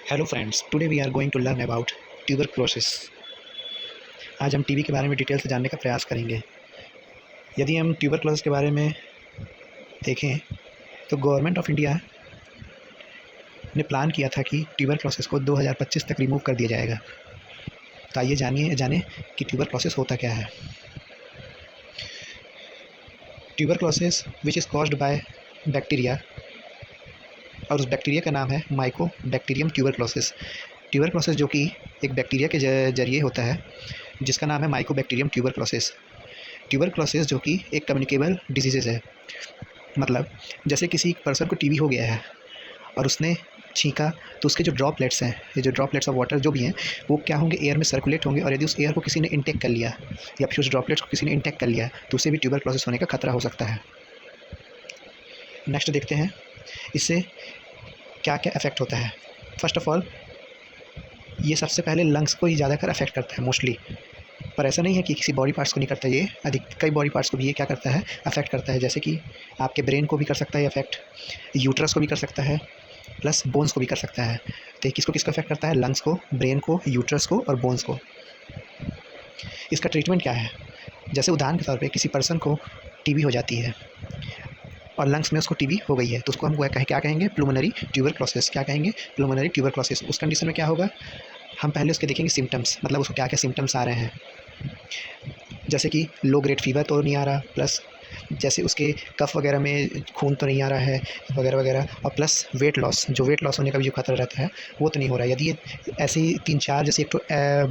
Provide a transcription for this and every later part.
Hello friends, today we are going to learn about tuberculosis. आज हम TB के बारे में डिटेल से जानने का प्रयास करेंगे। यदि हम ट्यूबरक्लोसिस के बारे में देखें तो गवर्नमेंट ऑफ इंडिया ने प्लान किया था कि ट्यूबरक्लोसिस को 2025 तक रिमूव कर दिया जाएगा। तो आइए जाने कि ट्यूबरक्लोसिस होता क्या है। Tuberculosis which is caused by bacteria, और उस बैक्टीरिया का नाम है माइकोबैक्टीरियम ट्यूबरक्लोसिस। ट्यूबरक्लोसिस जो कि एक बैक्टीरिया के जरिए होता है जिसका नाम है माइकोबैक्टीरियम ट्यूबरक्लोसिस। ट्यूबरक्लोसिस जो कि एक कम्युनिकेबल डिजीज़ है, मतलब जैसे किसी पर्सन को टीबी हो गया है और उसने छींका तो उसके जो ड्रॉपलेट्स हैं, ये जो ड्रॉपलेट्स ऑफ वाटर जो भी हैं, वो क्या होंगे, एयर में सर्कुलेट होंगे। और यदि उस एयर को किसी ने इंटेक कर लिया या फिर उस ड्रॉपलेट्स को किसी ने इंटेक कर लिया तो उससे भी ट्यूबरक्लोसिस होने का खतरा हो सकता है। नेक्स्ट देखते हैं इससे क्या क्या अफेक्ट होता है। फर्स्ट ऑफ ऑल, ये सबसे पहले लंग्स को ही ज़्यादातर अफेक्ट करता है मोस्टली, पर ऐसा नहीं है कि किसी बॉडी पार्ट्स को नहीं करता। ये कई बॉडी पार्ट्स को भी ये क्या करता है, अफेक्ट करता है। जैसे कि आपके ब्रेन को भी कर सकता है अफेक्ट, यूट्रस को भी कर सकता है, प्लस बोन्स को भी कर सकता है। तो किसको किसको अफेक्ट करता है, लंग्स को, ब्रेन को, यूट्रस को और बोन्स को। इसका ट्रीटमेंट क्या है, जैसे उदाहरण के तौर पर किसी पर्सन को टीबी हो जाती है और लंग्स में उसको टीबी हो गई है तो उसको हम क्या कहेंगे, प्लुमोनरी ट्यूबरक्लोसिस। क्या कहेंगे, प्लुमोनरी ट्यूबरक्लोसिस। उस कंडीशन में क्या होगा, हम पहले उसके देखेंगे सिम्टम्स, मतलब उसको क्या क्या सिम्टम्स आ रहे हैं। जैसे कि लो ग्रेड फीवर तो नहीं आ रहा, प्लस जैसे उसके कफ वगैरह में खून तो नहीं आ रहा है वगैरह वगैरह, और प्लस वेट लॉस, जो वेट लॉस होने का भी जो खतरा रहता है वो तो नहीं हो रहा है। यदि ये ऐसे ही 3-4, जैसे एक तो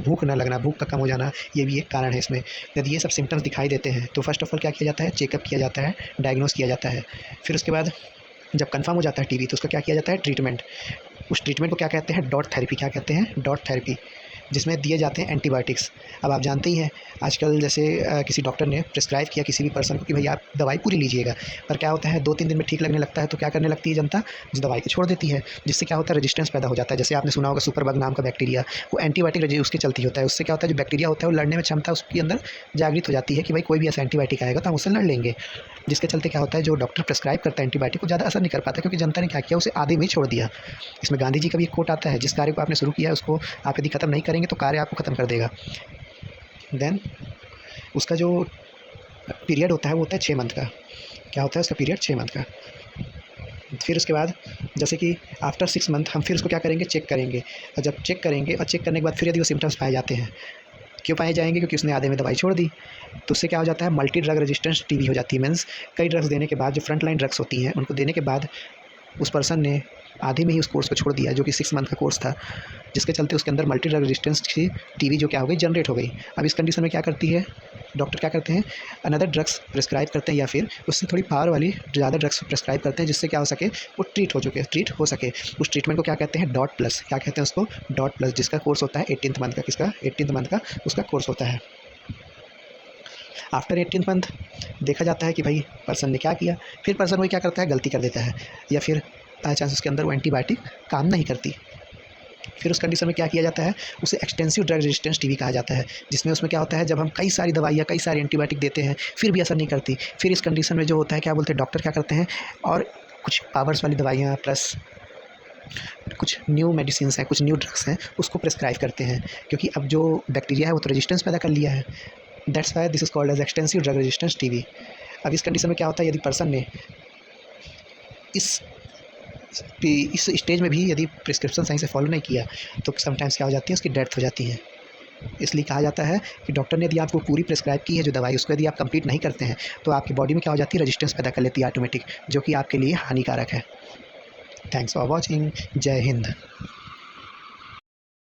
भूख ना लगना, भूख का कम हो जाना, ये भी एक कारण है इसमें। यदि ये सब सिम्टम्स दिखाई देते हैं तो फर्स्ट ऑफ ऑल क्या किया जाता है, चेकअप किया जाता है, डायग्नोस किया जाता है। फिर उसके बाद जब कंफर्म हो जाता है टीबी तो उसका क्या किया जाता है, ट्रीटमेंट। उस ट्रीटमेंट को क्या कहते हैं, डॉट थेरेपी। क्या कहते हैं, डॉट थेरेपी, जिसमें दिए जाते हैं एंटीबायोटिक्स। अब आप जानते ही हैं आजकल जैसे किसी डॉक्टर ने प्रिस्क्राइब किया किसी भी पर्सन को कि भाई आप दवाई पूरी लीजिएगा, पर क्या होता है 2-3 दिन में ठीक लगने लगता है तो क्या करने लगती है जनता, जो दवाई को छोड़ देती है, जिससे क्या होता है, रेजिस्टेंस पैदा हो जाता है। जैसे आपने सुना होगा सुपरबग नाम का बैक्टीरिया, वो एंटीबायोटिक उसके चलती होता है। उससे क्या होता है, जो बैक्टीरिया होता है वो लड़ने में क्षमता उसके अंदर जागृत हो जाती है कि भाई कोई भी ऐसा एंटीबायोटिक आएगा तो हम उससे लड़ लेंगे। जिसके चलते क्या होता है, जो डॉक्टर प्रिस्क्राइब करता है एंटीबायोटिक को ज़्यादा असर नहीं कर पाता, क्योंकि जनता ने क्या किया, उसे आधे में ही छोड़ दिया। इसमें गांधी जी का भी एक कोट आता है, जिस कार्य को आपने शुरू किया है उसको आप यदि खत्म नहीं करेंगे तो कार्य आपको खत्म कर देगा। देन उसका जो पीरियड होता है वो होता है 6 मंथ का। क्या होता है उसका पीरियड, 6 मंथ का। फिर उसके बाद जैसे कि आफ्टर 6 मंथ हम फिर उसको क्या करेंगे, चेक करेंगे। और जब चेक करेंगे और चेक करने के बाद फिर यदि वो सिम्टम्स पाए जाते हैं, क्यों पाए जाएंगे, क्योंकि उसने आधे में दवाई छोड़ दी, तो उससे क्या हो जाता है, मल्टी ड्रग रेजिस्टेंस टीबी हो जाती है। मीन्स कई ड्रग्स देने के बाद, जो फ्रंट लाइन ड्रग्स होती हैं उनको देने के बाद उस पर्सन ने आधे में ही उस कोर्स को छोड़ दिया, जो कि 6 मंथ का कोर्स था, जिसके चलते उसके अंदर मल्टी ड्रग रेजिस्टेंस की टीबी जो क्या हो गई, जनरेट हो गई। अब इस कंडीशन में क्या करती है, डॉक्टर क्या करते हैं, अनदर ड्रग्स प्रिस्क्राइब करते हैं या फिर उससे थोड़ी पावर वाली ज़्यादा ड्रग्स प्रिस्क्राइब करते हैं, जिससे क्या हो सके, वो ट्रीट हो सके। उस ट्रीटमेंट को क्या कहते हैं, डॉट प्लस। क्या कहते हैं उसको, डॉट प्लस, जिसका कोर्स होता है 18th मंथ का। किसका, 18th मंथ का उसका कोर्स होता है। आफ्टर 18th मंथ देखा जाता है कि भाई पर्सन ने क्या किया, फिर पर्सन वही क्या करता है, गलती कर देता है, या फिर बाई चांस उसके अंदर वो एंटीबायोटिक काम नहीं करती। फिर उस कंडीशन में क्या किया जाता है, उसे एक्सटेंसिव ड्रग रेजिस्टेंस टीबी कहा जाता है, जिसमें उसमें क्या होता है, जब हम कई सारी दवाइयाँ, कई सारे एंटीबायोटिक देते हैं फिर भी असर नहीं करती, फिर इस कंडीशन में जो होता है, क्या बोलते हैं डॉक्टर, क्या करते हैं, और कुछ पावर्स वाली दवाइयाँ प्लस कुछ न्यू मेडिसिन्स हैं, कुछ न्यू ड्रग्स हैं, उसको प्रिस्क्राइब करते हैं। क्योंकि अब जो बैक्टीरिया है वो तो रेजिस्टेंस पैदा कर लिया है। That's why this is called as extensive drug resistance TB. अब इस कंडीशन में क्या होता है, यदि पर्सन ने इस स्टेज में भी यदि प्रिस्क्रिप्शन सही से फॉलो नहीं किया तो समटाइम्स क्या हो जाती है, उसकी डेथ हो जाती है। इसलिए कहा जाता है कि डॉक्टर ने यदि आपको पूरी प्रिस्क्राइब की है जो दवाई, उसको यदि आप कंप्लीट नहीं करते हैं तो आपकी बॉडी में क्या हो जाती है, रेजिस्टेंस पैदा कर लेती है ऑटोमेटिक, जो कि आपके लिए हानिकारक है। Thanks for watching. जय हिंद।